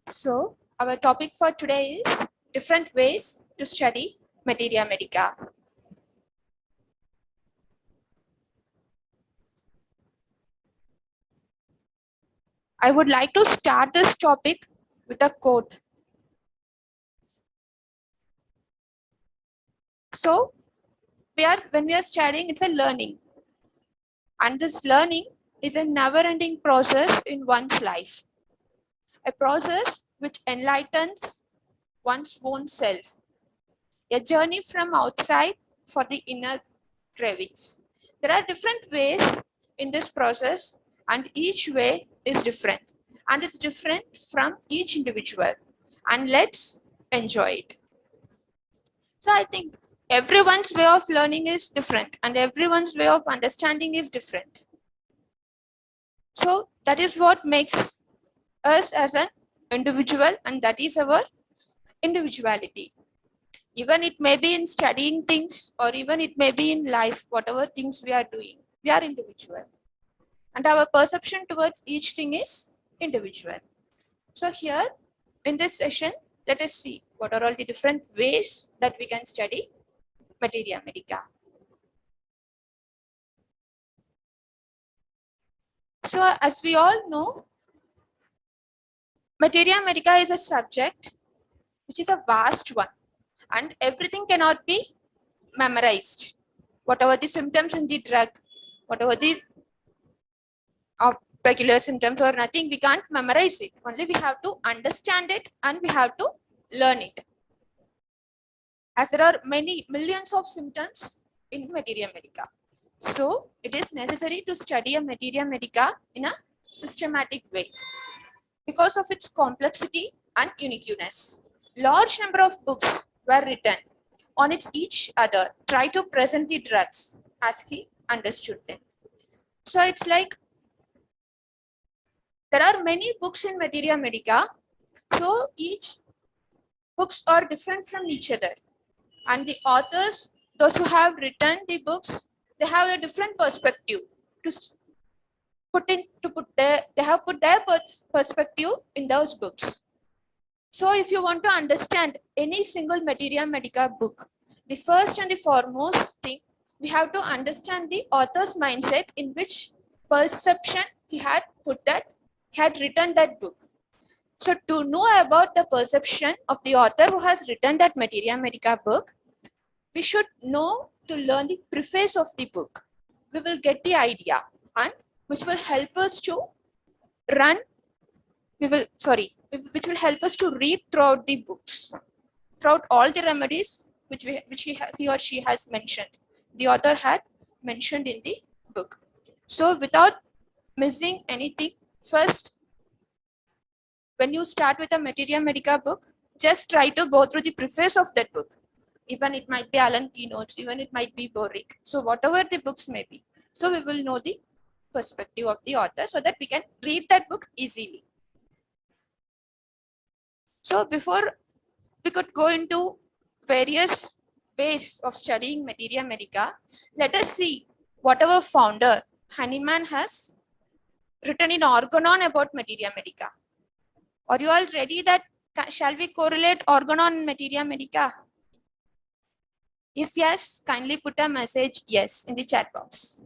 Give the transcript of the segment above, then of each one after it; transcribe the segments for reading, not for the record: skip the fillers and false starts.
So, our topic for today is different ways to study Materia Medica. I would like to start this topic with a quote. So, when we are studying, it's a learning. And this learning is a never-ending process in one's life. A process which enlightens one's own self. A journey from outside for the inner cravings. There are different ways in this process, and each way is different. And it's different from each individual. And let's enjoy it. So I think everyone's way of learning is different, and everyone's way of understanding is different. So that is what makes us as an individual, and that is our individuality. Even it may be in studying things, or even it may be in life, whatever things we are doing, we are individual. And our perception towards each thing is individual. So here in this session, let us see what are all the different ways that we can study Materia Medica. So as we all know, Materia Medica is a subject which is a vast one, and everything cannot be memorized. Whatever the symptoms in the drug, whatever the regular symptoms or nothing, we can't memorize it. Only we have to understand it and we have to learn it. As there are many millions of symptoms in Materia Medica. So it is necessary to study a Materia Medica in a systematic way because of its complexity and uniqueness. Large number of books were written on its each other, try to present the drugs as he understood them. So it's like there are many books in Materia Medica, so each books are different from each other. And the authors, those who have written the books, they have a different perspective to they have put their perspective in those books. So if you want to understand any single Materia Medica book, the first and the foremost thing, we have to understand the author's mindset, in which perception he had written that book. So to know about the perception of the author who has written that Materia Medica book, we should know to learn the preface of the book. We will get the idea, and which will help us to which will help us to read throughout the books, throughout all the remedies which he or she has mentioned, the author had mentioned in the book. So without missing anything, first, when you start with a Materia Medica book, just try to go through the preface of that book. Even it might be Alan Keynotes, even it might be Boric. So whatever the books may be. So we will know the perspective of the author so that we can read that book easily. So before we could go into various ways of studying Materia Medica, let us see what our founder, Hahnemann, has written in Organon about Materia Medica. Are you all ready that shall we correlate Organon and Materia Medica? If yes, kindly put a message yes in the chat box.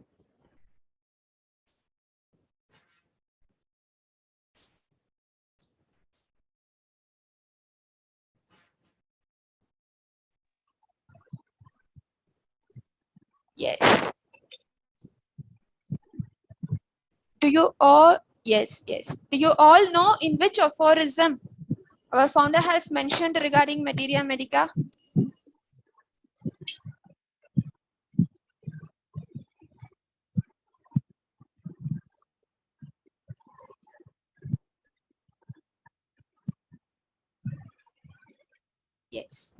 Yes. Do you all, yes. Do you all know in which aphorism our founder has mentioned regarding Materia Medica? Yes.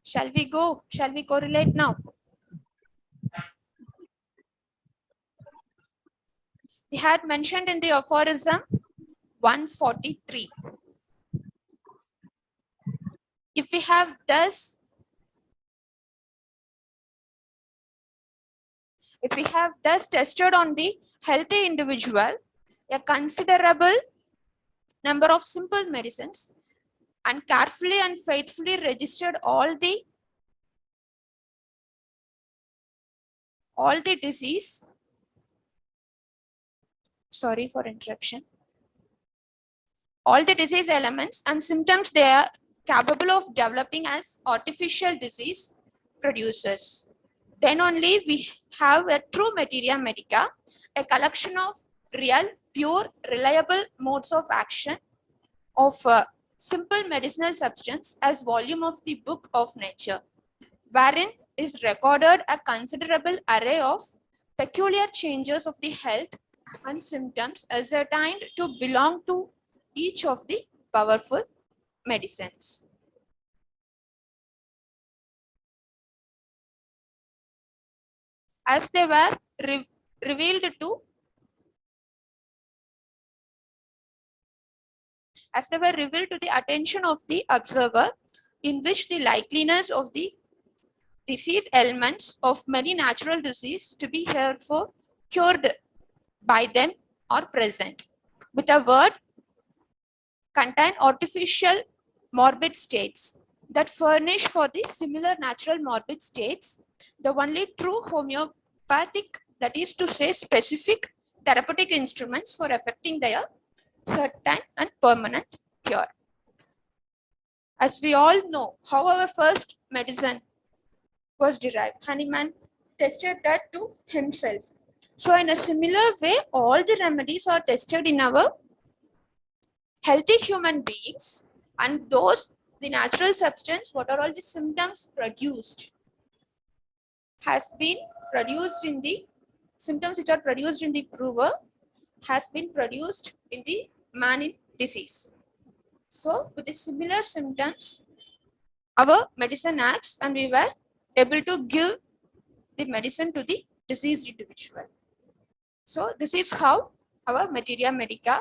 Shall we go? Shall we correlate now? We had mentioned in the aphorism 143. If we have thus tested on the healthy individual, a considerable number of simple medicines and carefully and faithfully registered all the disease, sorry for interruption, all the disease elements and symptoms they are capable of developing as artificial disease producers. Then only we have a true materia medica, a collection of real, pure, reliable modes of action of simple medicinal substance as volume of the book of nature, wherein is recorded a considerable array of peculiar changes of the health and symptoms ascertained to belong to each of the powerful medicines. As they were revealed to the attention of the observer, in which the likeliness of the disease elements of many natural disease to be herefore cured by them are present. With a word, contain artificial morbid states that furnish for the similar natural morbid states the only true homeopathic, that is to say specific therapeutic instruments for effecting their certain and permanent cure. As we all know how our first medicine was derived, Hahnemann tested that to himself. So in a similar way, all the remedies are tested in our healthy human beings, and those, the natural substance, what are all the symptoms produced, has been produced in the symptoms which are produced in the prover has been produced in the man in disease. So with the similar symptoms, our medicine acts and we were able to give the medicine to the diseased individual. So this is how our Materia Medica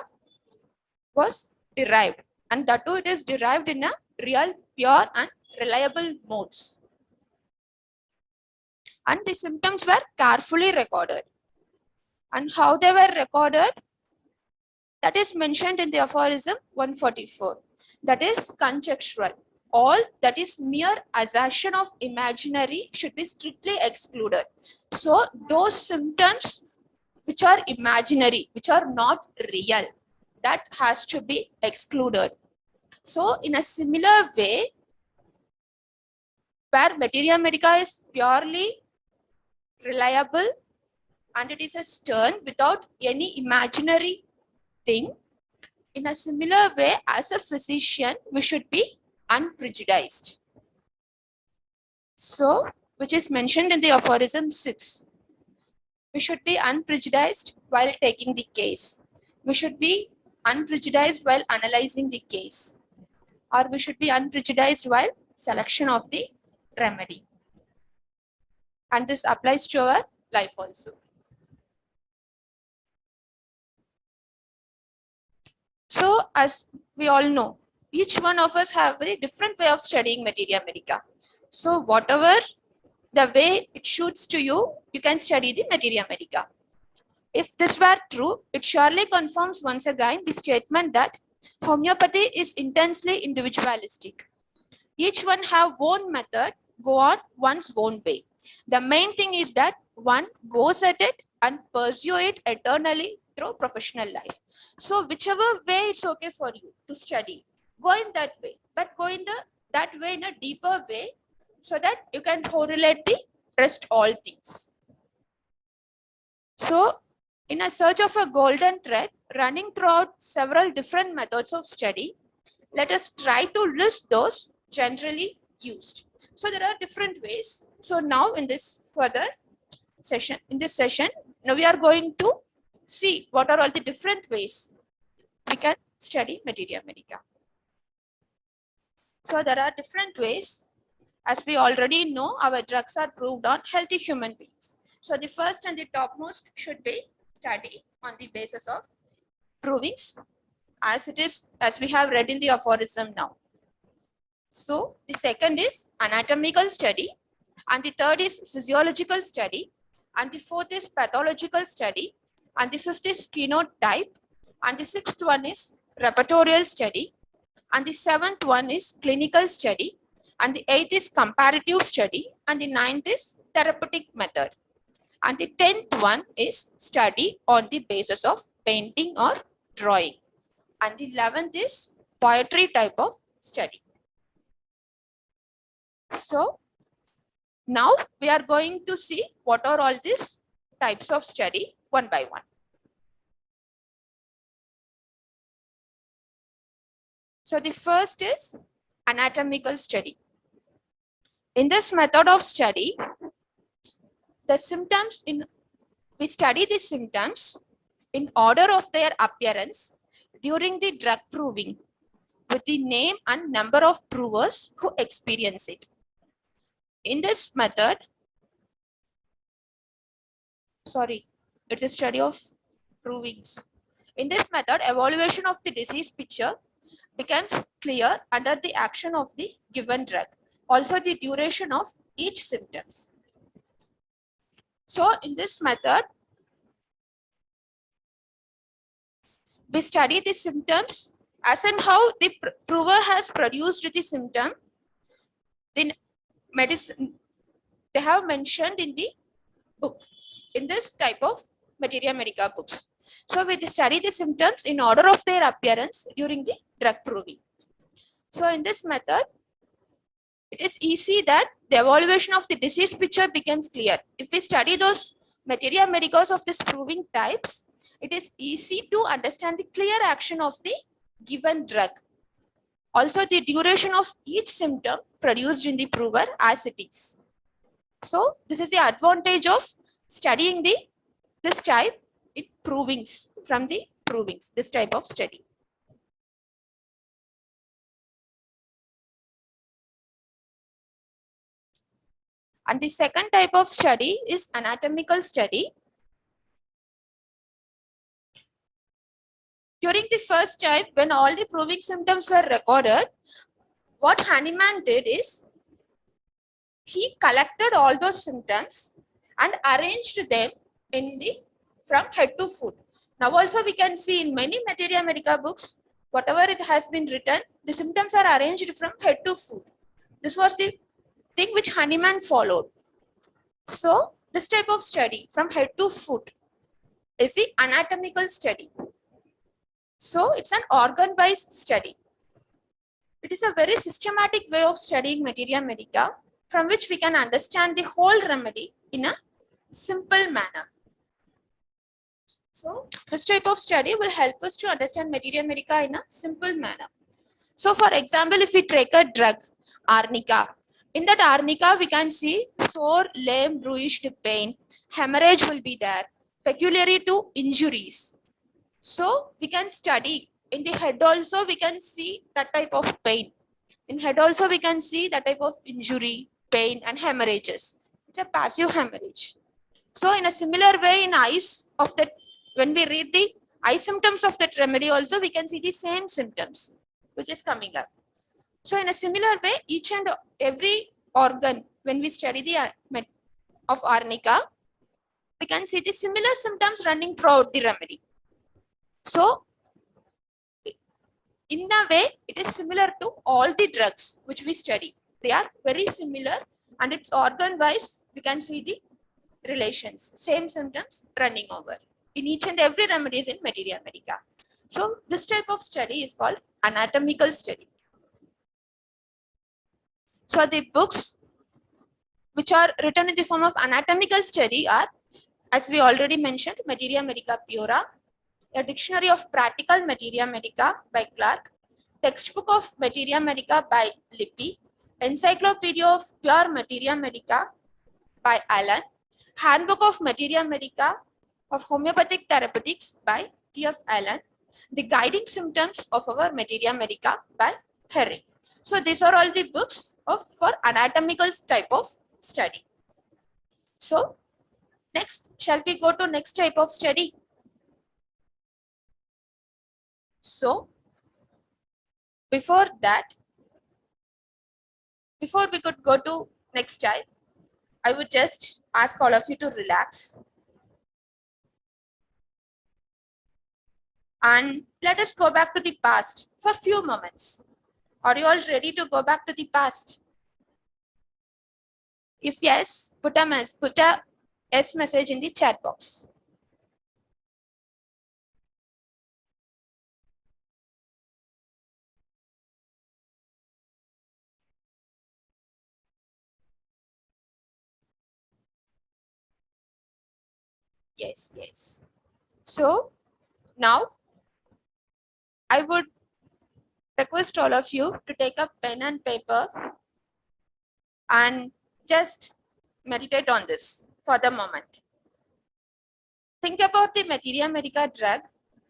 was derived, and that too it is derived in a real, pure and reliable modes. And the symptoms were carefully recorded. And how they were recorded, that is mentioned in the Aphorism 144. That is conjectural. All that is mere assertion of imaginary should be strictly excluded. So those symptoms which are imaginary, which are not real, that has to be excluded. So in a similar way, where Materia Medica is purely reliable and it is a stern without any imaginary thing, in a similar way, as a physician, we should be unprejudiced. So, which is mentioned in the Aphorism 6. We should be unprejudiced while taking the case. We should be unprejudiced while analyzing the case. Or we should be unprejudiced while selection of the remedy. And this applies to our life also. So as we all know, each one of us have a very different way of studying Materia Medica. So whatever the way it shoots to you, you can study the Materia Medica. If this were true, it surely confirms once again the statement that homeopathy is intensely individualistic. Each one have own method, go on one's own way. The main thing is that one goes at it and pursue it eternally through professional life. So whichever way it's okay for you to study, go in that way, but go in that way in a deeper way so that you can correlate the rest all things. So in a search of a golden thread running throughout several different methods of study, let us try to list those generally used. So there are different ways. So now in this session, now we are going to see what are all the different ways we can study Materia Medica. So there are different ways. As we already know, our drugs are proved on healthy human beings. So the first and the topmost should be study on the basis of provings, as we have read in the aphorism now. So the second is anatomical study, and the third is physiological study, and the fourth is pathological study, and the fifth is keynote type, and the sixth one is Repertorial Study, and the 7th one is Clinical Study, and the 8th is Comparative Study, and the 9th is Therapeutic Method, and the 10th one is Study on the basis of painting or drawing, and the 11th is Poetry type of study. So now we are going to see what are all these types of study one by one. So the first is anatomical study. In this method of study, we study the symptoms in order of their appearance during the drug proving with the name and number of provers who experience it. In this method, it's a study of provings. In this method, evaluation of the disease picture becomes clear under the action of the given drug. Also, the duration of each symptoms. So, in this method, we study the symptoms as in how the prover has produced the symptom. Then, medicine they have mentioned in the book, in this type of Materia Medica books. So, we study the symptoms in order of their appearance during the drug proving. So, in this method, it is easy that the evaluation of the disease picture becomes clear. If we study those Materia Medicas of this proving types, it is easy to understand the clear action of the given drug. Also, the duration of each symptom produced in the prover as it is. So, this is the advantage of studying this type in provings from the provings, this type of study. And the second type of study is anatomical study. During the first type, when all the proving symptoms were recorded, what Hahnemann did is he collected all those symptoms and arranged them from head to foot. Now also we can see in many Materia Medica books, whatever it has been written, the symptoms are arranged from head to foot. This was the thing which Hahnemann followed. So this type of study from head to foot is the anatomical study. So it's an organ-wise study. It is a very systematic way of studying Materia Medica from which we can understand the whole remedy in a simple manner. So this type of study will help us to understand Materia Medica in a simple manner. So for example, if we take a drug, arnica, in that arnica we can see sore, lame, bruised, pain, hemorrhage will be there, peculiarly to injuries. So we can study in the head also we can see that type of pain. In head also we can see that type of injury, pain and hemorrhages. It's a passive hemorrhage. So in a similar way in eyes of that, when we read the eye symptoms of that remedy also we can see the same symptoms which is coming up. So in a similar way, each and every organ when we study the of arnica, we can see the similar symptoms running throughout the remedy. So, in a way, it is similar to all the drugs which we study. They are very similar and it's organ-wise, we can see the relations, same symptoms running over in each and every remedies in Materia Medica. So, this type of study is called anatomical study. So, the books which are written in the form of anatomical study are, as we already mentioned, Materia Medica Pura, a dictionary of practical Materia Medica by Clark, textbook of Materia Medica by Lippi, encyclopedia of pure Materia Medica by Allen, handbook of Materia Medica of homeopathic therapeutics by T.F. Allen, the guiding symptoms of our Materia Medica by Herring. So these are all the books for anatomical type of study. So next, shall we go to next type of study? So, before we could go to next type, I would just ask all of you to relax. And let us go back to the past for a few moments. Are you all ready to go back to the past? If yes, put a yes message in the chat box. Yes, yes. So now I would request all of you to take a pen and paper and just meditate on this for the moment. Think about the Materia Medica drug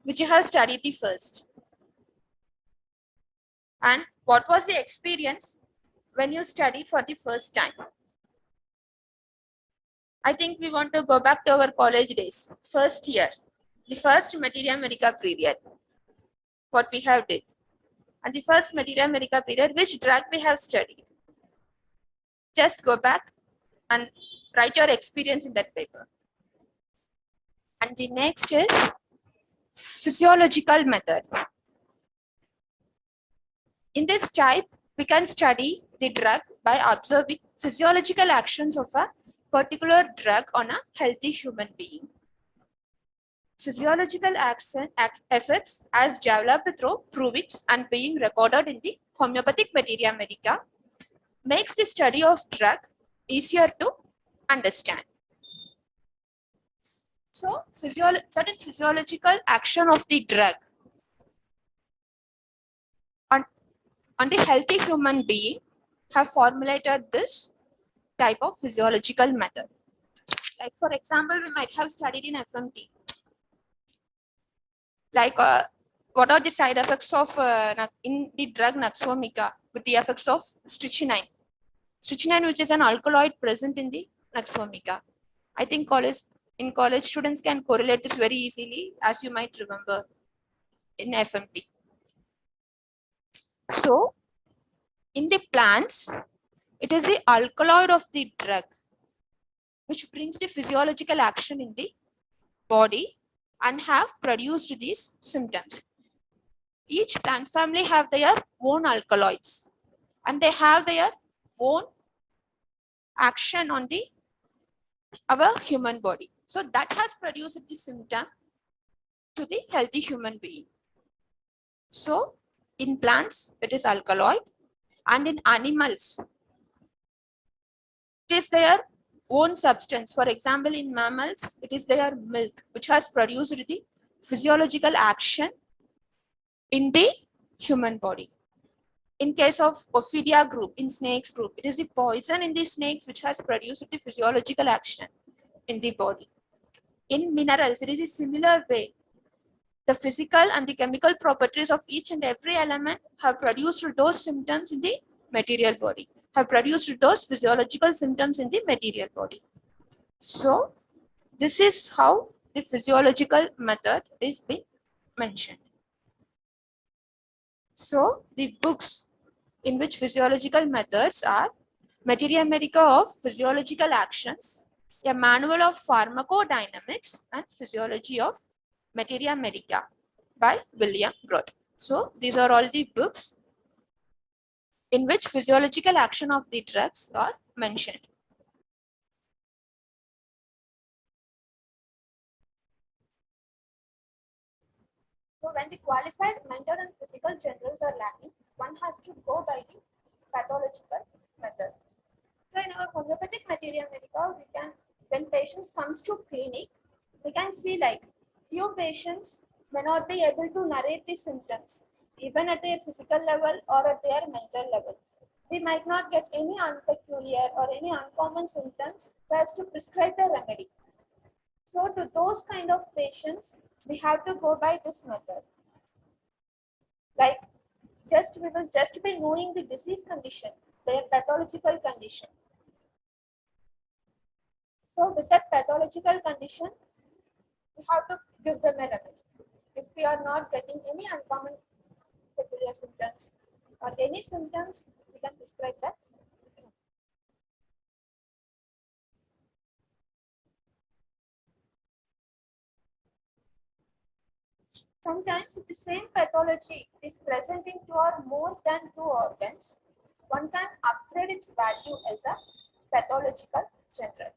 which you have studied the first. And what was the experience when you studied for the first time? I think we want to go back to our college days, first year, the first Materia Medica period, what we have did. And the first Materia Medica period, which drug we have studied. Just go back and write your experience in that paper. And the next is physiological method. In this type, we can study the drug by observing physiological actions of a particular drug on a healthy human being. Physiological effects as developed through provings and being recorded in the Homeopathic Materia Medica makes the study of drug easier to understand. So, certain physiological action of the drug on the healthy human being have formulated this type of physiological method. Like for example, we might have studied in FMT. Like what are the side effects of in the drug Naxomica with the effects of strychnine. Strychnine, which is an alkaloid present in the Naxomica. I think college students can correlate this very easily, as you might remember in FMT. So, in the plants, it is the alkaloid of the drug which brings the physiological action in the body and have produced these symptoms. Each plant family have their own alkaloids and they have their own action on the our human body. So that has produced the symptom to the healthy human being. So in plants, it is alkaloid, and in animals, it is their own substance. For example, in mammals, it is their milk, which has produced the physiological action in the human body. In case of Ophidia group, in snakes group, it is the poison in the snakes which has produced the physiological action in the body. In minerals, it is a similar way. The physical and the chemical properties of each and every element have produced those symptoms in the material body, have produced those physiological symptoms in the material body. So, this is how the physiological method is being mentioned. So, the books in which physiological methods are Materia Medica of Physiological Actions, a Manual of Pharmacodynamics and Physiology of Materia Medica by William Groth. So these are all the books in which physiological action of the drugs are mentioned. So when the qualified mental and physical generals are lacking, one has to go by the pathological method. So in our homeopathic Materia Medica, we can, when patients comes to clinic, we can see like few patients may not be able to narrate the symptoms, even at their physical level or at their mental level. We might not get any unpeculiar or any uncommon symptoms so as to prescribe the remedy. So to those kind of patients, we have to go by this method. Like we will just be knowing the disease condition, their pathological condition. So with that pathological condition, we have to give them a remedy. If we are not getting any uncommon peculiar symptoms or any symptoms, we can prescribe that. Sometimes if the same pathology is present in two or more than two organs, one can upgrade its value as a pathological general.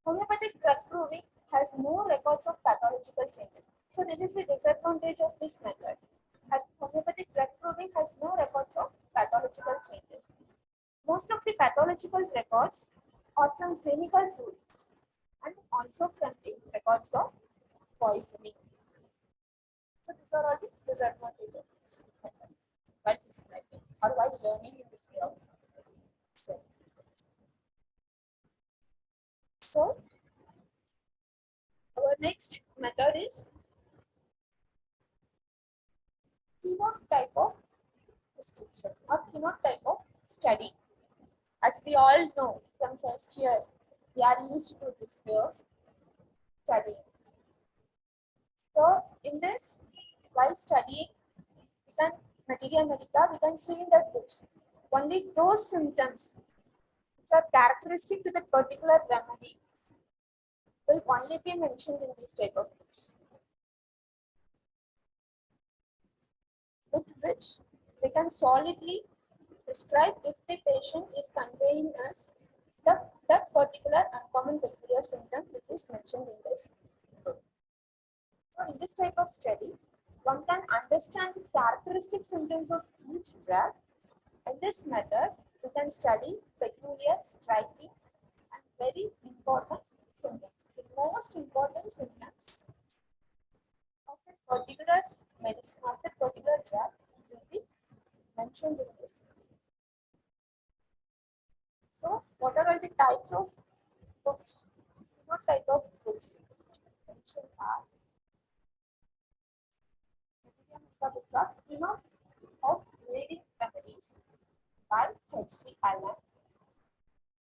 Homeopathic drug proving has no records of pathological changes. So this is the disadvantage of this method. Homeopathic drug proving has no records of pathological changes. Most of the pathological records are from clinical tools and also from the records of poisoning. So these are all the disadvantages of this method while prescribing or while learning in this way of study. So our next method is Keynote type of prescription or Keynote type of study. As we all know from first year, we are used to this way of studying. So in this, while studying, we can Materia Medica, we can see in the books only those symptoms which are characteristic to the particular remedy will only be mentioned in this type of books, with which we can solidly prescribe if the patient is conveying us the particular uncommon peculiar symptom which is mentioned in this book. So in this type of study, one can understand the characteristic symptoms of each drug. In this method, we can study peculiar, striking, and very important symptoms. The most important symptoms of a particular medicine, of a particular drug, will be mentioned in this. So, what are all the types of books? What type of books mentioned are? Books are Keynote of Leading Remedies by H.C. Allen,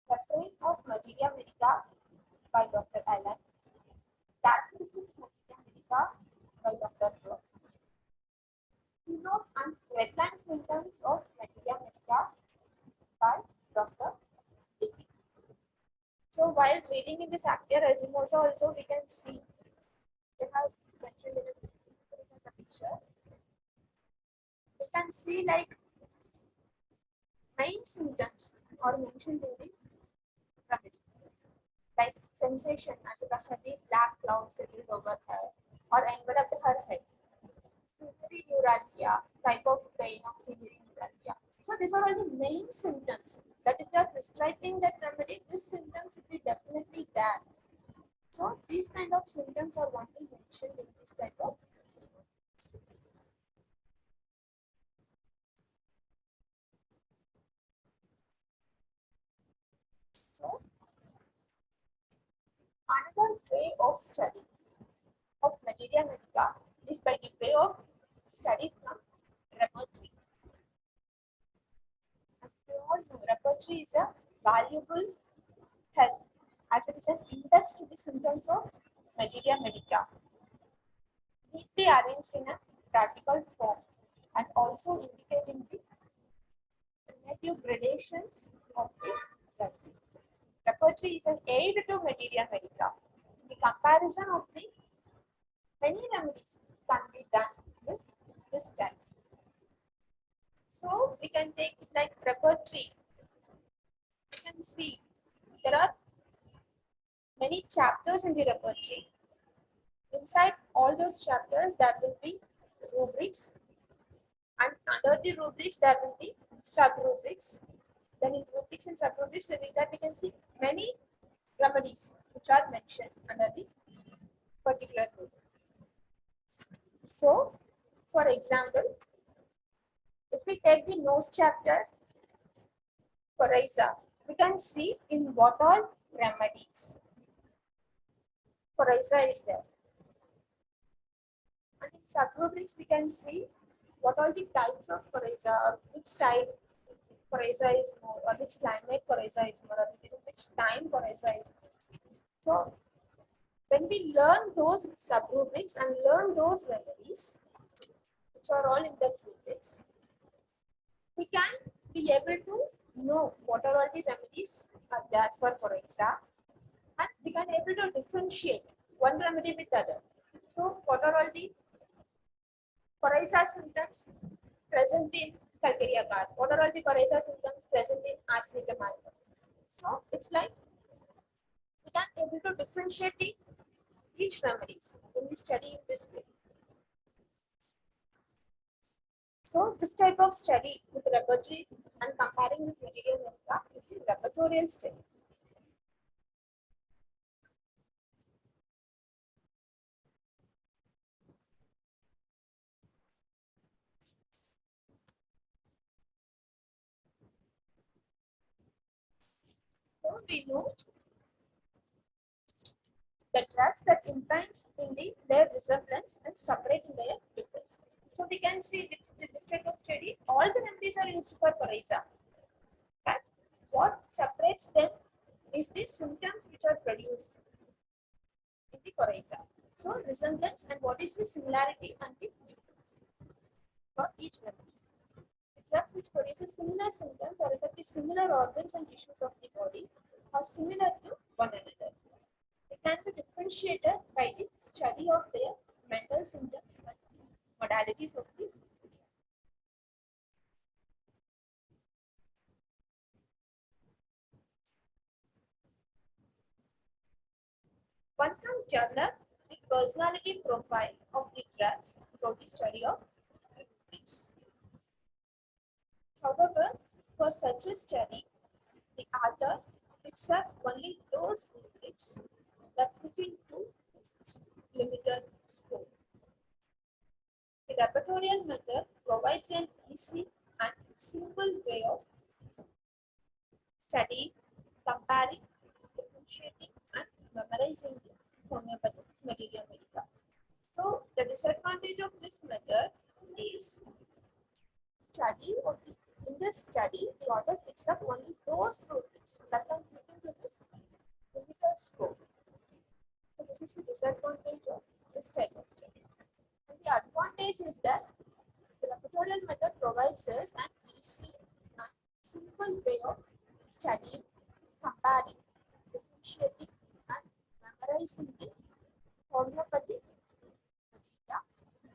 Repertorial of Materia Medica by Dr. Allen, Characteristics Materia Medica by Dr. Rowe, Keynote and Redline Symptoms of Materia Medica by Dr. Dickey. So while reading in this Actia Resimosa also we can see they have mentioned in a picture. We can see like main symptoms are mentioned in the remedy, like sensation as if a heavy black cloud settled over her or enveloped her head, severe neuralgia, type of pain of severe neuralgia. So these are all the main symptoms that if you are prescribing that remedy, this symptom should be definitely there. So these kind of symptoms are only mentioned in this type of treatment. So another way of study of Materia Medica is by the way of study from repertory. As we all know, repertory is a valuable help as it is an index to the symptoms of Materia Medica, neatly arranged in a practical form and also indicating the relative gradations of the drug. Repertory is an aid to Materia Medica. The comparison of the many remedies can be done with this type. So we can take it like repertory. You can see there are many chapters in the repertory. Inside all those chapters there will be rubrics, and under the rubrics there will be sub-rubrics. Then in rubrics and sub-rubrics that we can see many remedies which are mentioned under the particular rubric. So, for example, if we take the nose chapter for Isa, we can see in what all remedies for Isa is there. And in sub-rubrics, we can see what all the types of coryza or which side coryza is more, or which climate coryza is more, or which time coryza is more. So, when we learn those sub-rubrics and learn those remedies, which are all in the rubrics, we can be able to know what are all the remedies are there for coryza, and we can able to differentiate one remedy with other. So, what are all the Coryza symptoms present in Calcarea car. What are all the coryza symptoms present in arsenic amalgam? So it's like we can able to differentiate the each remedies when we study in this way. So this type of study with repertory and comparing with Materia Medica is a repertorial study. So we know the drugs that impinge in their resemblance and separate in their difference. So we can see this type of study, all the remedies are used for coryza. But what separates them is the symptoms which are produced in the coryza. So resemblance and what is the similarity and the difference for each remedies. The drugs which produces similar symptoms or affect the similar organs and tissues of the body are similar to one another. They can be differentiated by the study of their mental symptoms and modalities of the. One can develop the personality profile of the drugs through the study of rubrics. However, for such a study, the author picks up only those rubrics that fit into his limited scope. The repertorial method provides an easy and simple way of studying, comparing, differentiating, and memorizing the homeopathic Materia Medica. So, the disadvantage of this method is study of the, in this study, the author picks up only those rubrics that can fit into his limited scope. So, this is the disadvantage of this type of study. And the advantage is that the repertorial method provides us an easy and simple way of studying, comparing, differentiating, and memorizing the homeopathic Materia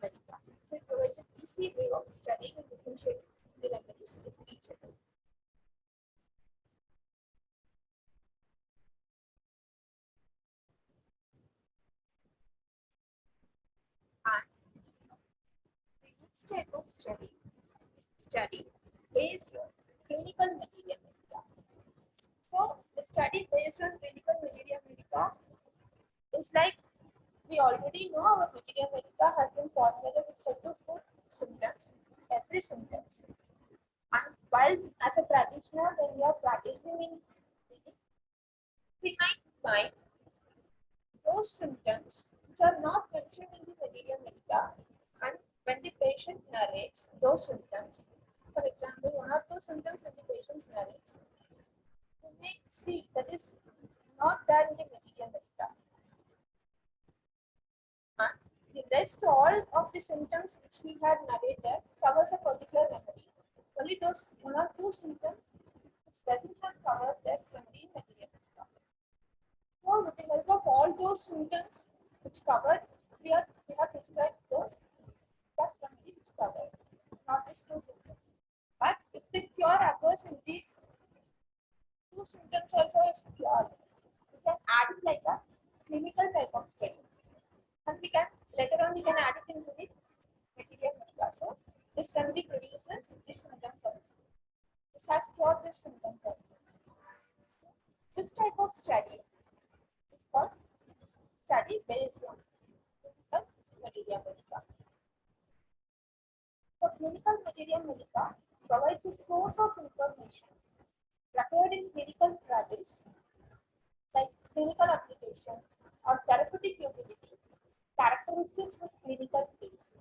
Medica. So it provides an easy way of studying and differentiating the remedies with each other. And the next type of study is study based on clinical Materia Medica. So the study based on clinical Materia Medica is like we already know our Materia Medica has been formulated with respect to food symptoms, every symptoms. And while as a practitioner, when we are practicing in clinic, we might find those symptoms which are not mentioned in the Materia Medica, and when the patient narrates those symptoms, for example, one or two symptoms when the patient narrates, you may see that is not there in the Materia Medica. And the rest all of the symptoms which he had narrated covers a particular remedy. Only those one or two symptoms which doesn't have covered that remedy in Materia Medica. So with the help of all those symptoms which covered, we have described those that remedy which covered, not these two symptoms. But if the cure occurs in these two symptoms also is cured, we can add it like a clinical type of study. And we can later on we can add it into the Materia Medica. So this remedy produces this symptoms also. This has cured this symptoms also. This type of study is called study based on clinical Materia Medica. So clinical Materia Medica provides a source of information required in clinical practice like clinical application or therapeutic utility, characteristics with clinical case,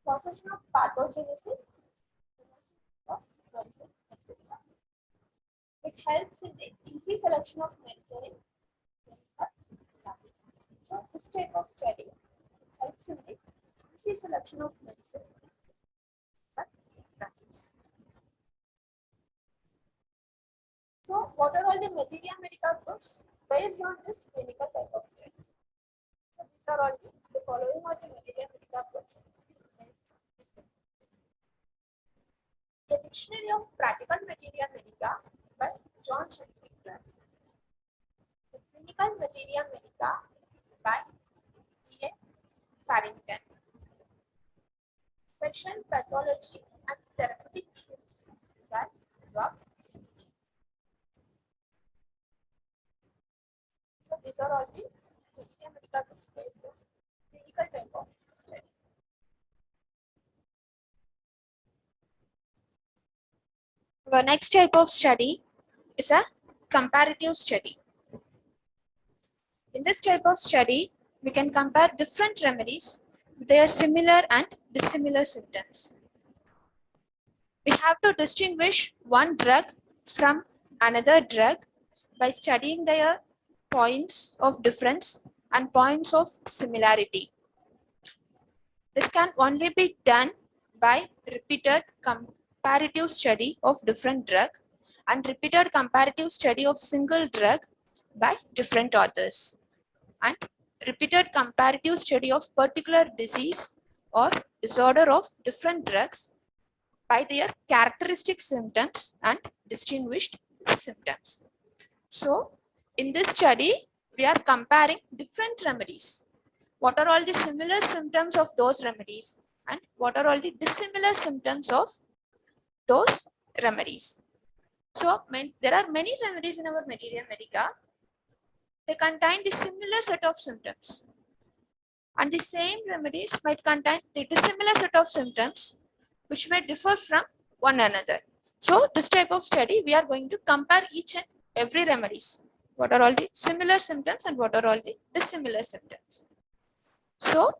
possession of pathogenesis, of medicines, etc. It helps in the easy selection of medicine in clinical practice. So this type of study helps in the easy selection of medicine in clinical practice. So what are all the Materia Medica books based on this clinical type of study? So these are all the following are the Materia Medica books based of Practical Materia Medica by John Henry Clark. The Clinical Materia Medica by E.A. Farrington. Section Pathology and Therapeutic Study by Rob. So these are all the Materia Medica books based on clinical type of study. Our next type of study is a comparative study. In this type of study, we can compare different remedies with their similar and dissimilar symptoms. We have to distinguish one drug from another drug by studying their points of difference and points of similarity. This can only be done by repeated comparative study of different drug and repeated comparative study of single drug by different authors, and repeated comparative study of particular disease or disorder of different drugs by their characteristic symptoms and distinguished symptoms. So, in this study, we are comparing different remedies. What are all the similar symptoms of those remedies and what are all the dissimilar symptoms of those remedies. So, there are many remedies in our Materia Medica. They contain the similar set of symptoms. And the same remedies might contain the dissimilar set of symptoms which may differ from one another. So, this type of study, we are going to compare each and every remedies. What are all the similar symptoms and what are all the dissimilar symptoms. So,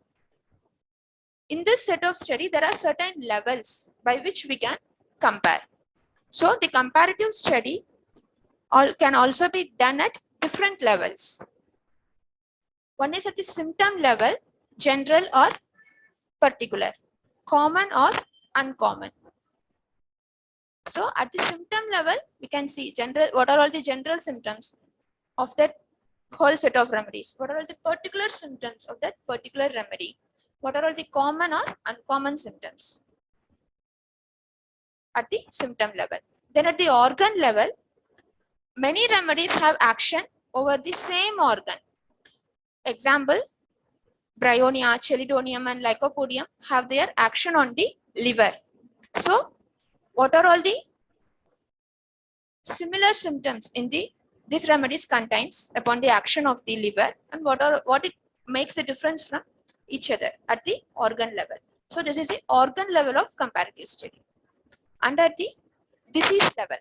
in this set of study, there are certain levels by which we can compare. So, the comparative study can also be done at different levels. One is at the symptom level, general or particular, common or uncommon. So, at the symptom level, we can see general. What are all the general symptoms of that whole set of remedies? What are all the particular symptoms of that particular remedy? What are all the common or uncommon symptoms at the symptom level? Then at the organ level, many remedies have action over the same organ. Example, bryonia, chelidonium and lycopodium have their action on the liver. So, what are all the similar symptoms in this remedies contains upon the action of the liver, and what it makes the difference from each other at the organ level. So, this is the organ level of comparative study. And at the disease level,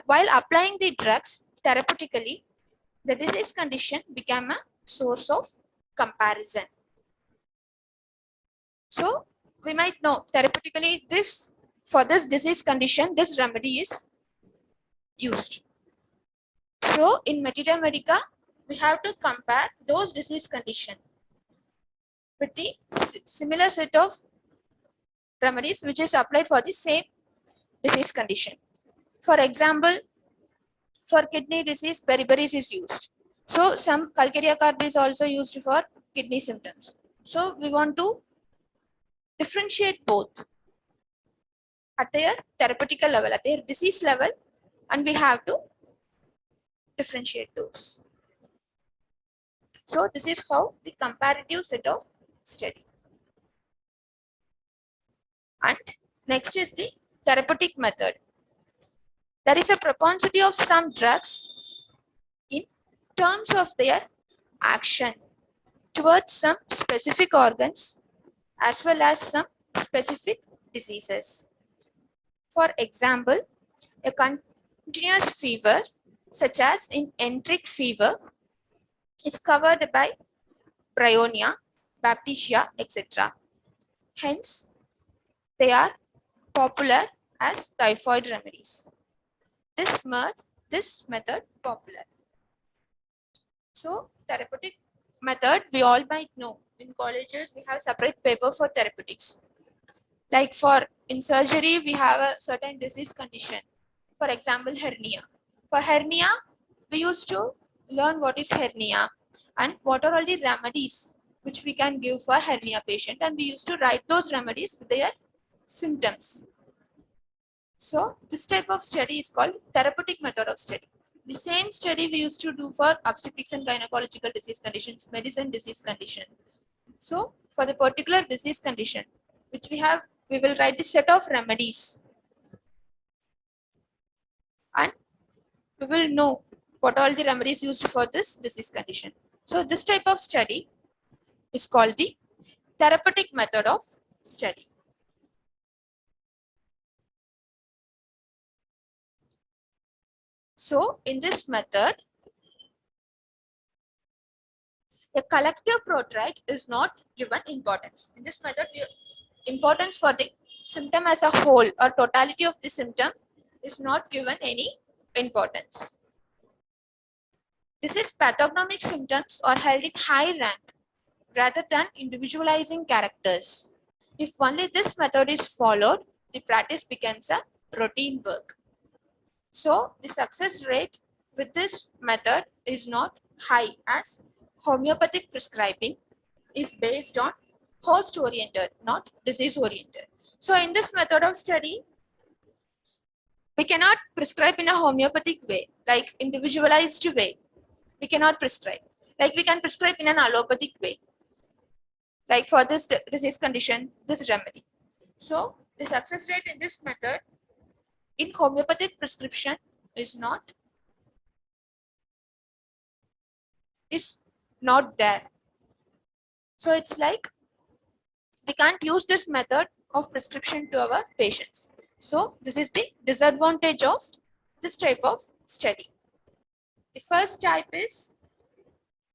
while applying the drugs therapeutically, the disease condition became a source of comparison. So, we might know therapeutically for this disease condition, this remedy is used. So, in Materia Medica, we have to compare those disease condition with the similar set of remedies which is applied for the same disease condition. For example, for kidney disease, beriberi is used. So, some Calcarea carb is also used for kidney symptoms. So, we want to differentiate both at their therapeutical level, at their disease level, and we have to differentiate those. So, this is how the comparative set of study. And next is the therapeutic method. There is a propensity of some drugs in terms of their action towards some specific organs as well as some specific diseases. For example, a continuous fever such as in enteric fever is covered by bryonia, baptisia, etc. Hence, they are popular as typhoid remedies. This method popular. So, therapeutic method, we all might know. In colleges, we have separate paper for therapeutics. Like in surgery, we have a certain disease condition. For example, hernia. For hernia, we used to learn what is hernia and what are all the remedies which we can give for hernia patient, and we used to write those remedies with their symptoms. So this type of study is called therapeutic method of study. The same study we used to do for obstetrics and gynecological disease conditions, medicine disease condition. So for the particular disease condition, which we will write the set of remedies, and we will know what all the remedies used for this disease condition. So this type of study is called the therapeutic method of study. So in this method, a collective portrait is not given importance. In this method, importance for the symptom as a whole or totality of the symptom is not given any importance. This is pathognomic symptoms are held in high rank rather than individualizing characters. If only this method is followed, the practice becomes a routine work. So the success rate with this method is not high, as homeopathic prescribing is based on host oriented, not disease oriented. So in this method of study, we cannot prescribe in a homeopathic way, like individualized way. We cannot prescribe. Like we can prescribe in an allopathic way, like for this disease condition, this remedy. So the success rate in this method in homeopathic prescription is not there. So it's like we can't use this method of prescription to our patients. So this is the disadvantage of this type of study. The first type is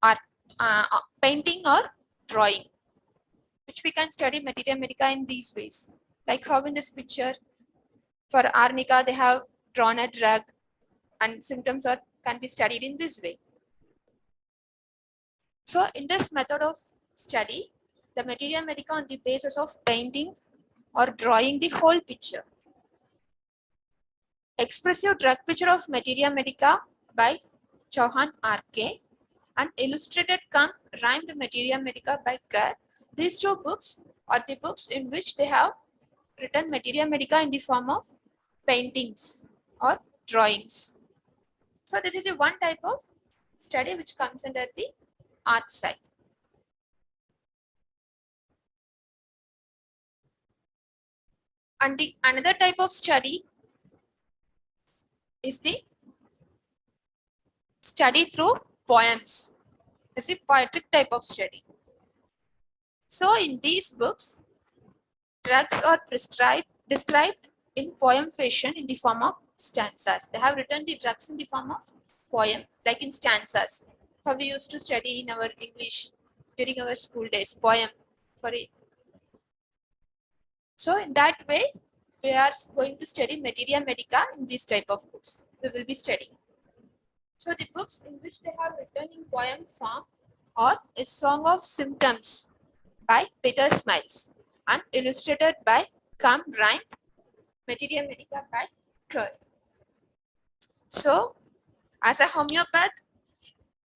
art, painting or drawing, which we can study Materia Medica in these ways. Like how in this picture, for arnica, they have drawn a drug and symptoms can be studied in this way. So in this method of study, the Materia Medica on the basis of painting or drawing the whole picture. Expressive drug picture of Materia Medica by Chauhan R.K. and illustrated cum rhymed Materia Medica by Kerr. These two books are the books in which they have written Materia Medica in the form of paintings or drawings. So this is a one type of study which comes under the art side. And the another type of study is the study through poems. It's a poetic type of study. So in these books, drugs are described in poem fashion in the form of stanzas. They have written the drugs in the form of poem, like in stanzas. How we used to study in our English during our school days, poem for it. So in that way, we are going to study Materia Medica in this type of books. We will be studying. So the books in which they have written in poem form are A Song of Symptoms by Peter Smiles and illustrated by Cum Rhyme, Materia Medica by Kerr. So as a homeopath,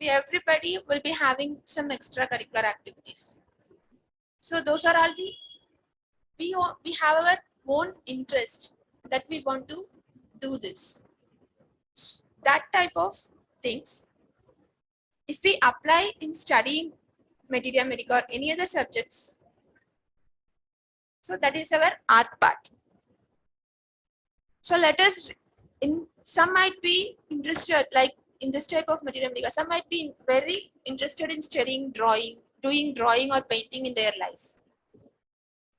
everybody will be having some extracurricular activities. So those are all the, we have our own interest that we want to do this. That type of things, if we apply in studying Materia Medica or any other subjects, so that is our art part. So let us, some might be interested, like in this type of Materia Medica, some might be very interested in studying drawing, doing drawing or painting in their life.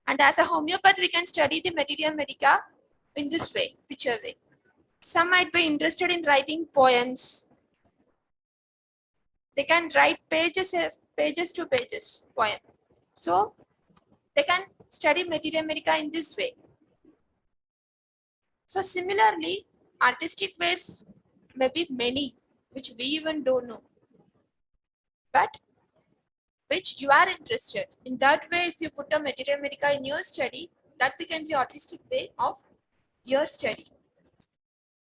And as a homeopath, we can study the Materia Medica in this way, picture way. Some might be interested in writing poems. They can write pages to pages poem. So they can study Materia Medica in this way. So similarly, artistic ways may be many, which we even don't know, but which you are interested. In that way, if you put a Materia Medica in your study, that becomes the artistic way of your study.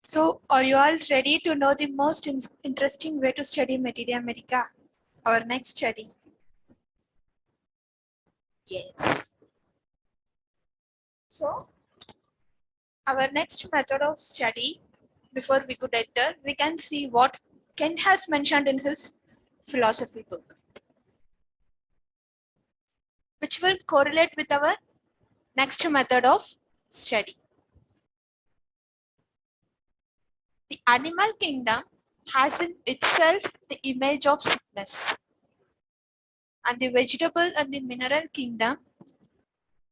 So are you all ready to know the most interesting way to study Materia Medica? Our next study. Yes. So our next method of study, before we could enter, we can see what Kent has mentioned in his philosophy book, which will correlate with our next method of study. The animal kingdom has in itself the image of sickness, and the vegetable and the mineral kingdom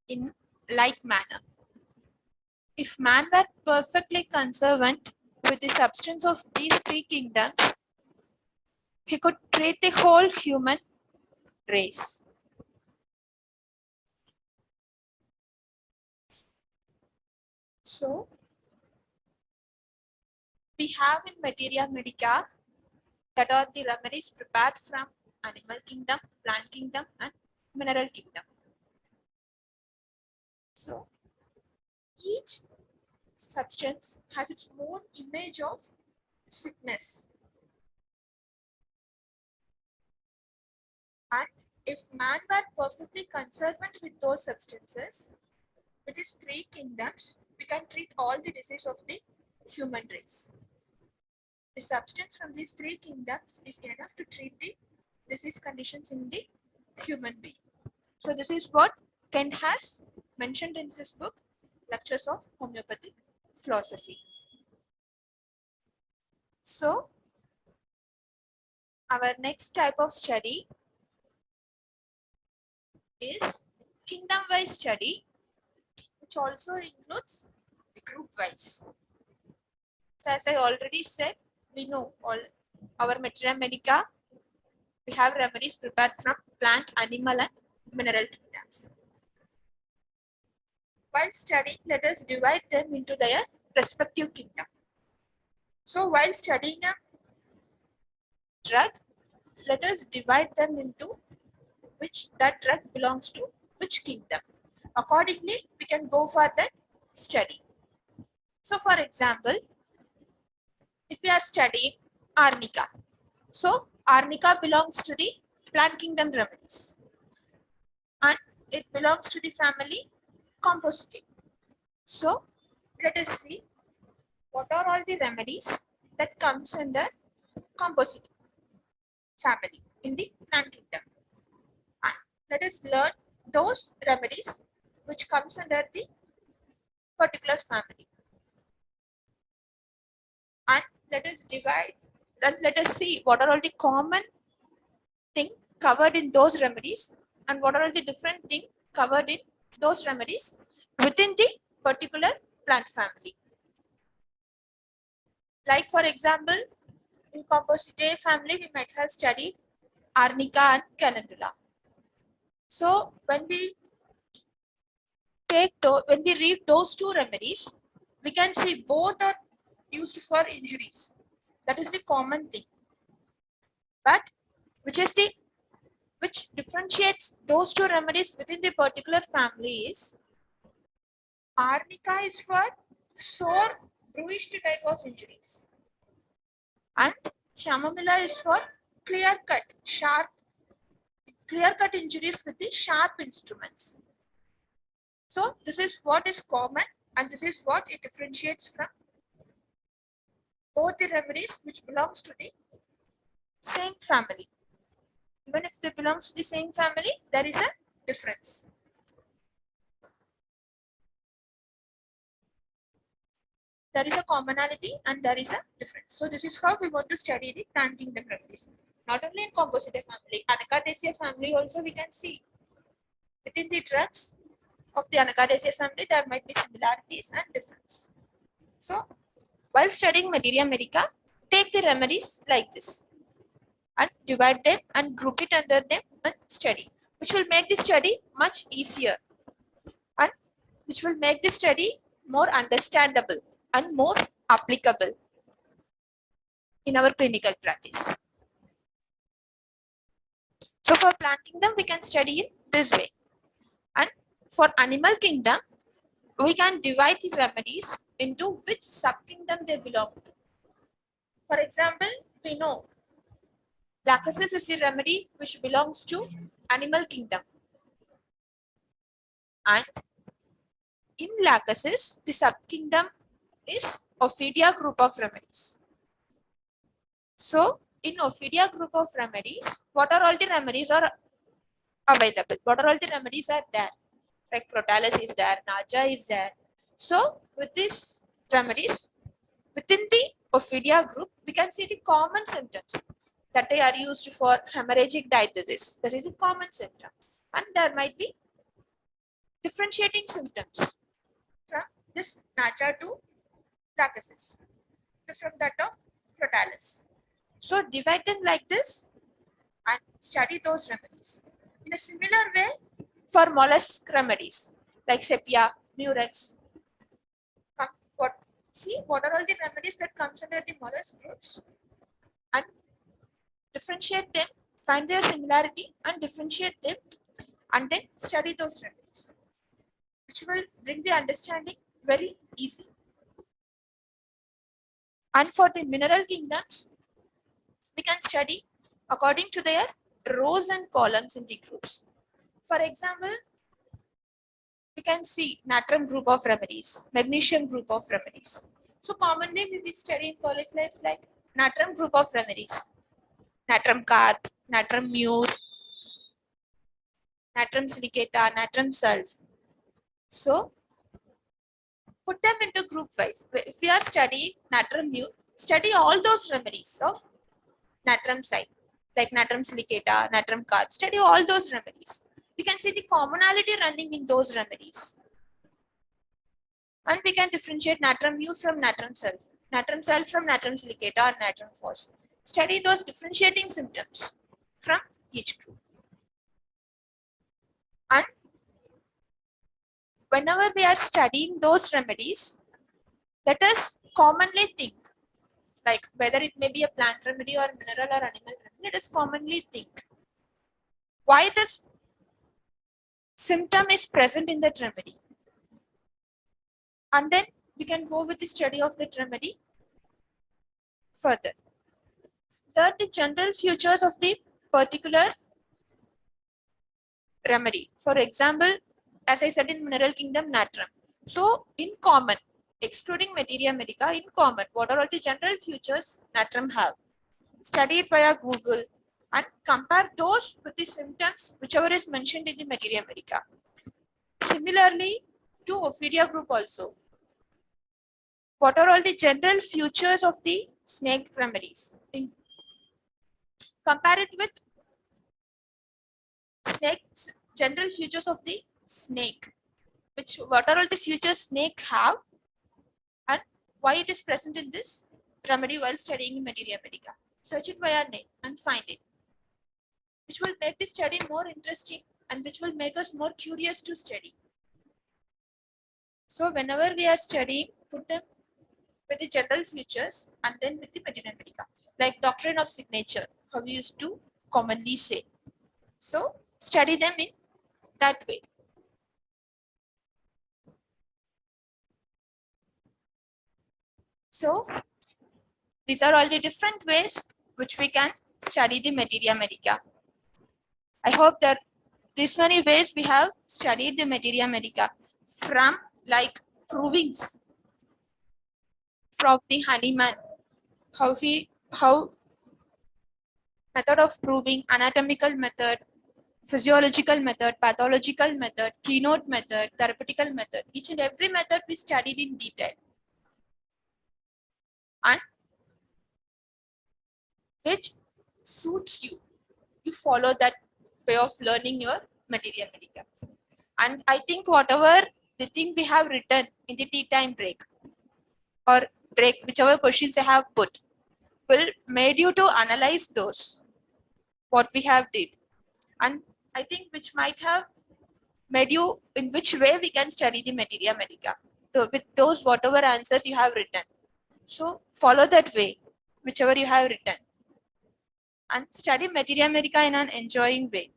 in like manner. If man were perfectly conservant with the substance of these three kingdoms, he could treat the whole human race. So, we have in Materia Medica that are the remedies prepared from animal kingdom, plant kingdom, and mineral kingdom. So, each substance has its own image of sickness. And if man were perfectly conservant with those substances, with these three kingdoms, we can treat all the disease of the human race. The substance from these three kingdoms is enough to treat the disease conditions in the human being. So this is what Kent has mentioned in his book, Lectures of Homeopathic Philosophy. So our next type of study is kingdom-wise study, which also includes the group-wise. So as I already said, we know all our Materia Medica, we have remedies prepared from plant, animal, and mineral kingdoms. While studying, let us divide them into their respective kingdom. So while studying a drug, let us divide them into which that drug belongs to which kingdom. Accordingly, we can go for that study. So for example, if we are studying arnica, so arnica belongs to the plant kingdom remedies and it belongs to the family Compositae. So let us see what are all the remedies that comes under Compositae family in the plant kingdom. And let us learn those remedies which comes under the particular family. And let us divide, then let us see what are all the common thing covered in those remedies and what are all the different thing covered in those remedies within the particular plant family. Like for example, in Compositae family, we might have studied arnica and calendula. So when we when we read those two remedies, we can see both are used for injuries. That is the common thing. But which differentiates those two remedies within the particular family is arnica is for sore, bruised type of injuries, and chamomilla is for clear cut injuries with the sharp instruments. So this is what is common, and this is what it differentiates from both the remedies which belongs to the same family. Even if they belongs to the same family, there is a difference. There is a commonality and there is a difference. So this is how we want to study the plant kingdom remedies. Not only in Compositae family, Anacardiaceae family also we can see. Within the drugs of the Anacardiaceae family, there might be similarities and difference. So while studying Materia Medica, take the remedies like this and divide them and group it under them and study, which will make the study much easier and which will make the study more understandable and more applicable in our clinical practice. So for plant kingdom, we can study in this way. And for animal kingdom, we can divide the remedies into which subkingdom they belong to. For example, we know lachesis is the remedy which belongs to animal kingdom. And in Lachesis, the subkingdom is Ophidia group of remedies. So in Ophidia group of remedies, what are all the remedies are available? What are all the remedies are there? Like Protalus is there, Naja is there. So with these remedies, within the Ophidia group, we can see the common symptoms that they are used for hemorrhagic diathesis. That is a common symptom. And there might be differentiating symptoms from this Naja to Lachesis, from that of Protalus. So divide them like this and study those remedies. In a similar way, for mollusk remedies like sepia, murex, what are all the remedies that comes under the mollusk groups, and differentiate them, find their similarity and differentiate them, and then study those remedies, which will bring the understanding very easy. And for the mineral kingdoms, we can study according to their rows and columns in the groups. For example, we can see natrum group of remedies, magnesium group of remedies. So commonly we will study in college life like natrum group of remedies, natrum carb, natrum mure, natrum silicata, natrum sulf. So put them into group wise. If we are studying natrum mure, study all those remedies of natrum site, like natrum silicata, natrum carb. Study all those remedies. We can see the commonality running in those remedies. And we can differentiate natrum mure from natrum sulf from natrum silicata and natrum phos. Study those differentiating symptoms from each group. And whenever we are studying those remedies, let us commonly think, like whether it may be a plant remedy or mineral or animal remedy, let us commonly think why this symptom is present in that remedy. And then we can go with the study of that remedy further. Learn the general features of the particular remedy. For example, as I said in mineral kingdom, natrum. So in common, excluding materia medica, in common, what are all the general features natrum have? Study it via Google and compare those with the symptoms whichever is mentioned in the materia medica. Similarly to Ophidia group also. What are all the general features of the snake remedies? Compare it with snakes, general features of the snake. What are all the features snake have and why it is present in this remedy while studying in Materia Medica. Search it via name and find it, which will make the study more interesting and which will make us more curious to study. So whenever we are studying, put them with the general features and then with the Materia Medica, like doctrine of signature, how we used to commonly say. So study them in that way. So these are all the different ways which we can study the Materia Medica. I hope that these many ways we have studied the Materia Medica, from like provings from the honeyman, how method of proving, anatomical method, physiological method, pathological method, keynote method, therapeutical method. Each and every method we studied in detail. And which suits you, you follow that way of learning your Materia Medica. And I think whatever the thing we have written in the tea time break or break, whichever questions I have put, will made you to analyze those, what we have did. And I think which might have made you in which way we can study the Materia Medica. So with those whatever answers you have written. So follow that way, whichever you have written. And study Materia Medica in an enjoying way,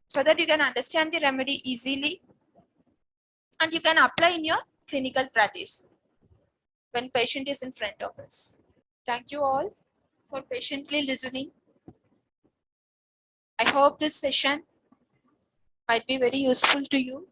so that you can understand the remedy easily and you can apply in your clinical practice when patient is in front of us. Thank you all for patiently listening. I hope this session might be very useful to you.